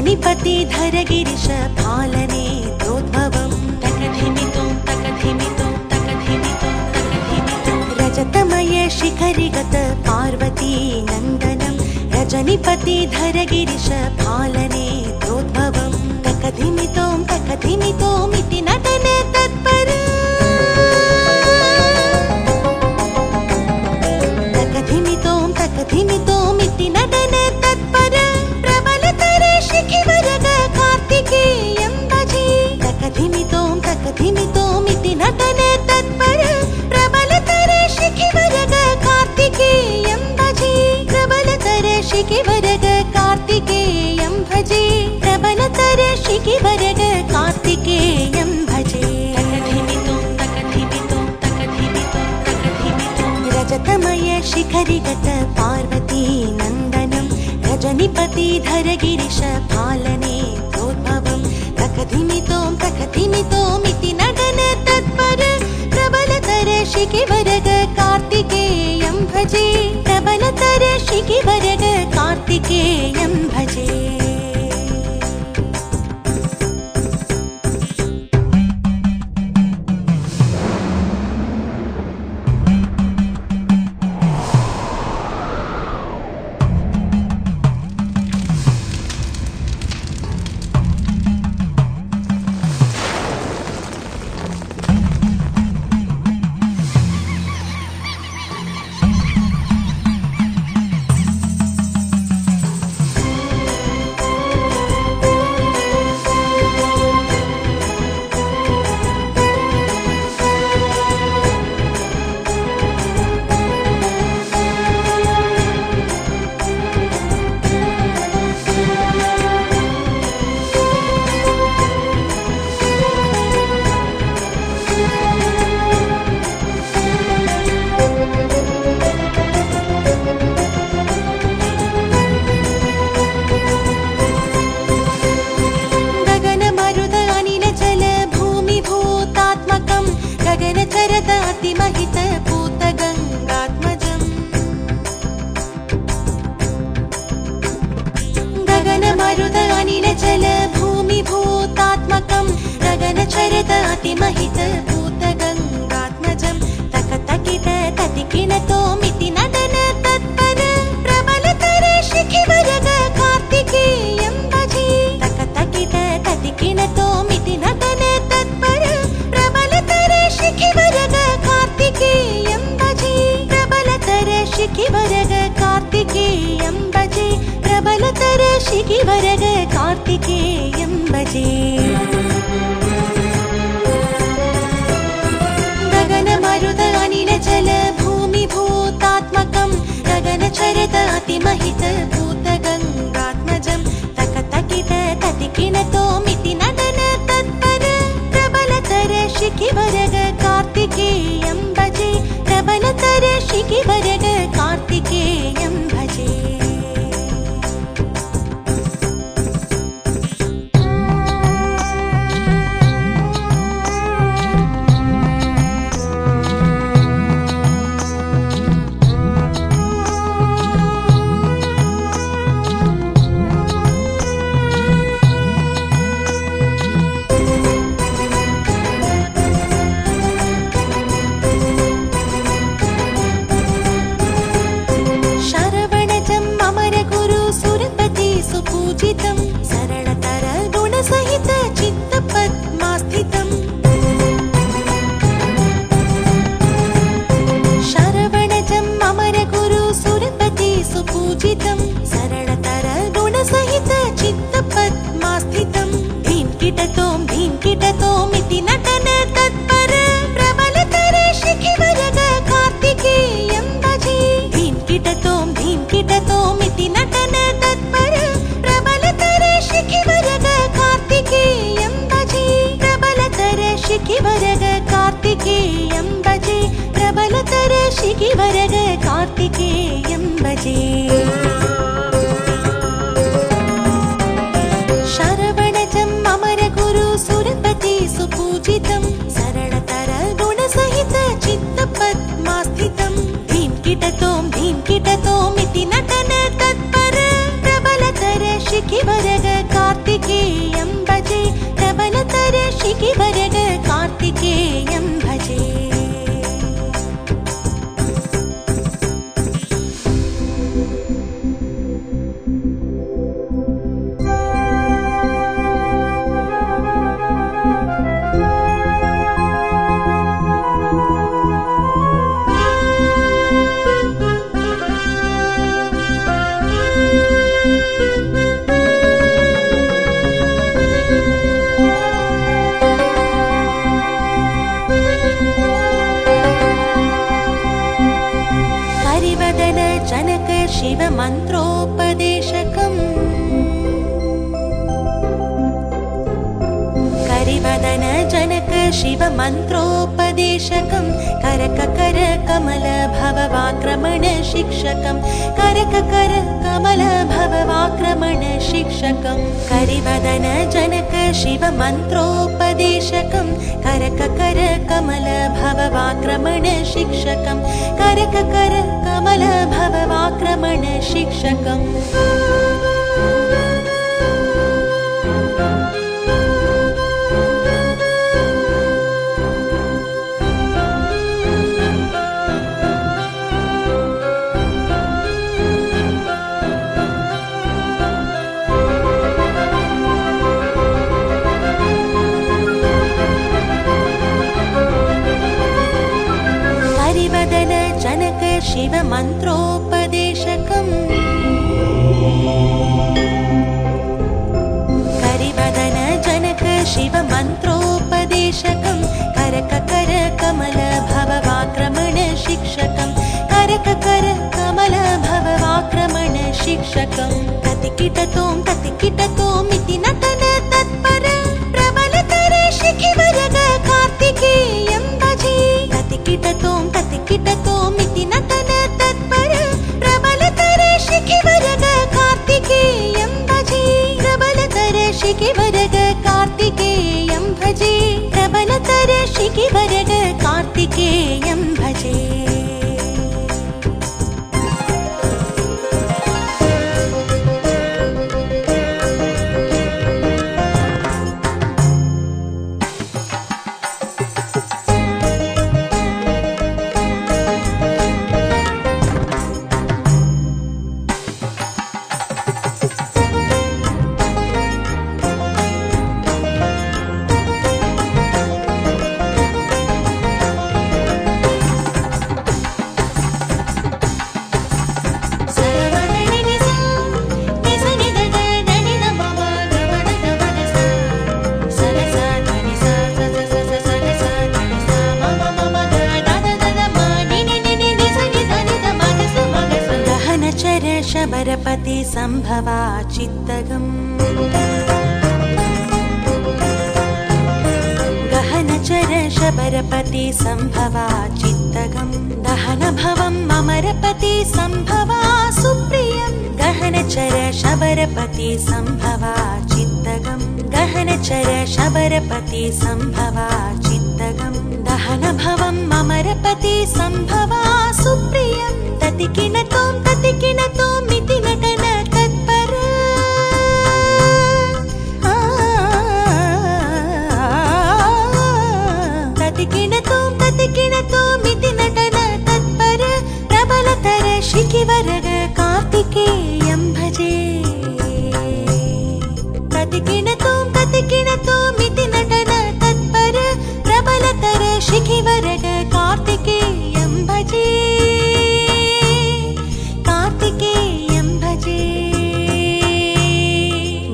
रजनीपति धर गिरीश पालने प्रोद्भवं तकधिमितुं तकधिमितुं तकधिमितुं तकधिमितुं रजतमय शिखरिगत पार्वती नन्दनं रजनीपति धर गिरीश पालने प्रोद्भवं तकधिमितुं तकधिमितुमिति नटन तत्पर तकधिमितुं तकधिमितुमिति नटन तत्पर प्रबलतर शिखिवरग कार्तिकेयं भजे तकधिमितुं तकधिमितुमिति नटन तत्पर प्रबलतर शिखिवरग कार्तिकेयं भजे प्रबलतर शिखिवरग कार्तिकेयं भजे प्रबलतर शिखिवरग कार्तिकेयं भजे तकधिमितुं तकधिमितुं तकधिमितुं तकधिमितुं रजतमय शिखरिगत पार्वती नन्दनं रजनीपति धर गिरीश पालने प्रोद्भवं तकधिमितुं तकधिमितुमिति नटन तत्पर प्रबलतर शिखिवरग कार्तिकेयं भजे प्रबलतर शिखिवरग कार्तिकेयं भजे अतिमहित पूतगङ्गात्मजम् गगनमरुद अनिलजल भूमिभूतात्मकं गगनचरद अतिमहित पूतगङ्गात्मजं तकतकित ततिकिनतोमिति नटन तत्पर प्रबलतर शिखिवरग कार्तिकेयं भजे तकतकित ततिकिनतोमिति नटन तत्पर प्रबलतर शिखिवरग कार्तिकेयं भजे प्रबलतर शिखिवरग कार्तिकेयं भजे प्रबलतर शिखिवरग कार्तिकेयं भजे गगनमरुद अनिलजल भूमिभूतात्मकं गगनचरद अतिमहित पूतगङ्गात्मजं तकतकित ततिकिनतोमिति नटन तत्पर प्रबलतर शिखिवरग कार्तिकेयं भजे प्रबलतर शिखिवरग कार्तिकेयं भजे सरलतर गुणसहित चित्तपद्मास्थितं शरवणजं अमरगुरु सुरपति सुपूजितं सरलतर गुणसहित चित्तपद्मास्थितं भींकिटतोमिति नटन तत्पर प्रबलतर शिखिवरग कार्तिकेयं भजे भींकिटतोमिति नटन तत्पर प्रबलतर शिखिवरग कार्तिकेयं भजे प्रबलतर शिखिवरग कार्तिकेयं भजे प्रबलतर शिखिवरग कार्तिकेयं भजे शरवणजं अमरगुरु सुरपति सुपूजितं सरलतर गुणसहित चित्तपद्मास्थितं भींकिटतोमिति नटन तत्पर प्रबलतर शिखिवरग कार्तिकेयं कार्तिकेयं भजे प्रबलतर शिखिवरग कार्तिकेयं भजे शिव मंत्रोपदेशकम् करिवदन जनक शिव मंत्रोपदेशकम् करक कर कमल भववाक्रमण शिक्षकम् करक कर कमल भववाक्रमण शिक्षकम् करिवदन जनक शिव मंत्रोपदेशकम् करक कर कमल भववाक्रमण शिक्षकम् करक कर कमल भववाक्रमण शिक्षकम् जनक शिव मंत्रोपदेशकम् करिवदन जनक शिव मंत्रोपदेशकम् करक कर कमल भववाक्रमण शिक्षकम् करक कर कमल भववाक्रमण शिक्षकम् ततिकिटतों इति नटन तत्पर प्रबलतर शिखिवरग कार्तिकेयं भजे ततिकिटतों इति नटन तत्पर प्रबलतर शिखिवरग कार्तिकेयं भजे प्रबलतर शिखिवरग कार्तिकेयं भजे प्रबलतर शिखिवरग कार्तिकेयं भजे शबरपति संभवा चित्तगम् गहनचर शबरपति संभवा चित्तगम् दहनभवम् अमरपति संभवा सुप्रियम् गहनचर शबरपति संभवा चित्तगम् गहनचर शबरपति संभवा चित्तगम् दहनभवम् अमरपति संभवा सुप्रियम् ततिकिनतों इति नटन तत्पर ततिकिनतों इति नटन तत्पर प्रबलतर शिखिवरग कार्तिकेयं भजे ततिकिनतों इति नटन तत्पर प्रबलतर शिखिवरग कार्तिकेयं भजे कार्तिकेयं भजे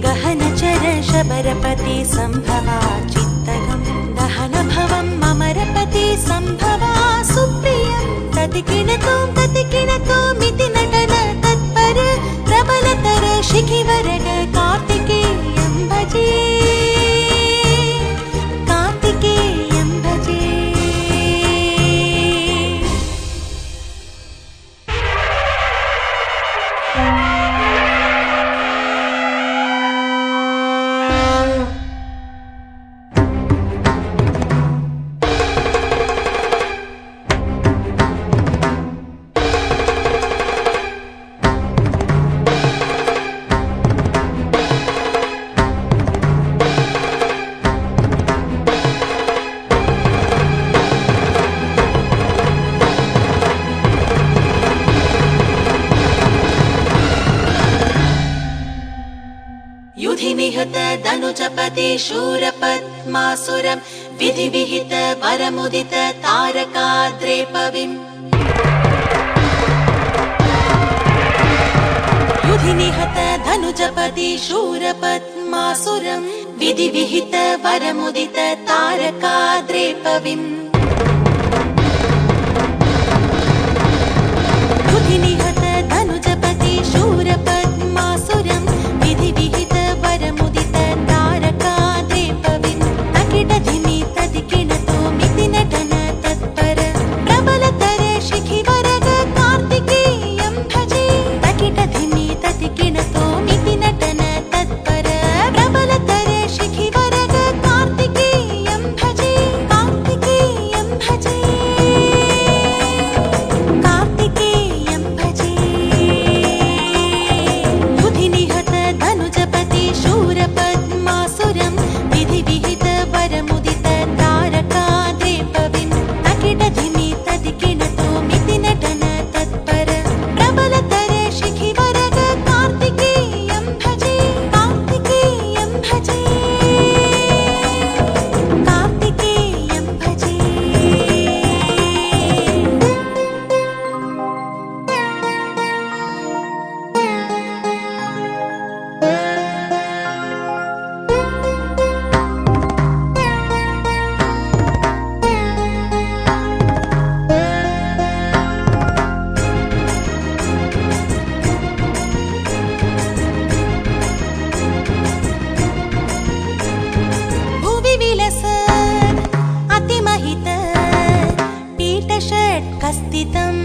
गहनचर शबरपति संभवा चित्तगम् दहनभवम् अमरपति संभवा सुप्रियम् ततिकिनतों इति नटन तत्पर प्रबलतर शिखिवरग कार्तिकेयं भजे कार्तिकेयं भजे युधि निहत धनुजपति शूरपद्मासुरं विधि विहित वरमुदित तारकाद्रेपविम् युधि निहत धनुजपति शूरपद्मासुरं विधि विहित वरमुदित तारकाद्रेपविम् युधि निहत धनुजपति शूरपद्मासुरं विधि विहित वरमुदित तारकाद्रेपविम् तकिट धिमि तदिकिणतो मिति नटन तत्पर प्रबलतर शिखिवरग कार्तिकेयं भजे तकिट धिमि तदिकिणतो मिति नटन तत्पर प्रबलतर शिखिवरग कार्तिकेयं भजे कार्तिकेयं भजे कार्तिकेयं भजे युधि निहत धनुजपति शूरपद्मासुरं विधि विहित वरमुदित तारकाद्रेपविम् तकिट धिमि तदिकिणतो मिति नटन तत्पर प्रबलतर शिखिवरग कार्तिकेयं भजे कार्तिकेयं भजे कार्तिकेयं भजे भुवि विलसत् अतिमहित पीठषट्कस्थितं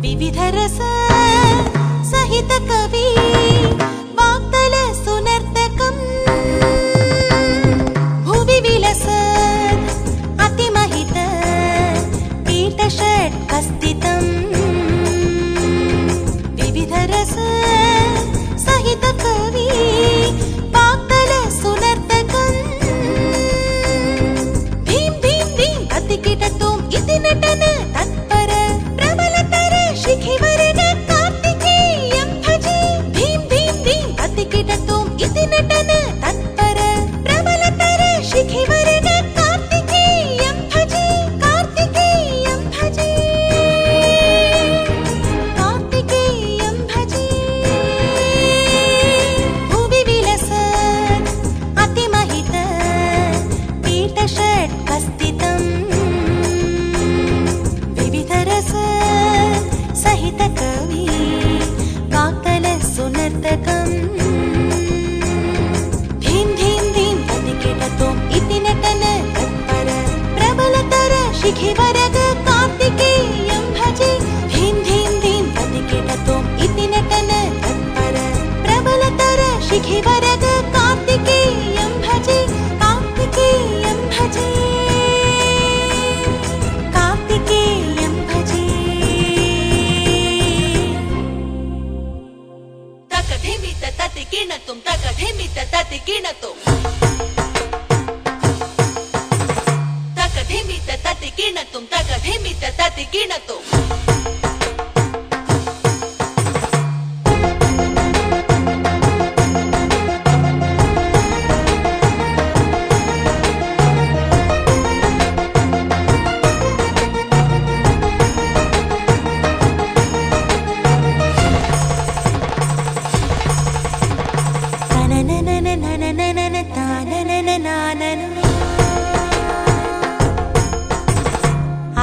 विविधरस सहित कवि वाक्तल सुनर्तकम् भुवि विलसत् अतिमहित पीठषट्कस्थितं विविधरस सहित कवि वाक्तल सुनर्तकम् धीं धीं धीं ततिकिटतों इति नटन तत्पर प्रबलतर शिखिवरग कार्तिकेयं भजे धीं धीं धीं ततिकिटतों इति नटन तत्पर प्रबलतर शिखिवरग कार्तिकेयं भजे कार्तिकेयं भजे कार्तिकेयं भजे भुवि विलसत् अतिमहित पीठषट्कस्थितं विविधरस सहित कवि वाक्तल सुनर्तकम् धीं धीं धीं ततिकिटतों इति नटन तत्पर प्रबलतर शिखिवरग कार्तिकेयं भजे धीं धीं धीं ततिकिटतों इति नटन तत्पर प्रबलतर शिखिवरग कार्तिकेयं भजे कार्तिकेयं भजे कार्तिकेयं भजे तकधिमित ततिकिणतुं तकधिमित ततिकिणतुं तकधिमित ततिकिणतुं तकधिमित ततिकिणतुं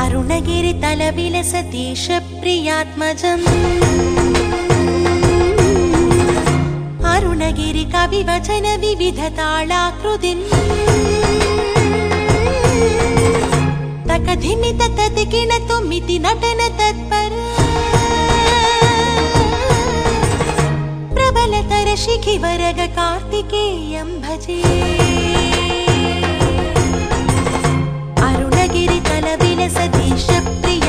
अरुणगिरि तल विलसतीश प्रियात्मजम् अरुणगिरि कवि वचन विविध तालाकृतिम् तकधिमित ततिकिणतुं मिति नटन तत्पर प्रबलतर शिखिवरग कार्तिकेयं भजे अरुणगिरि तल विलसतीश प्रिय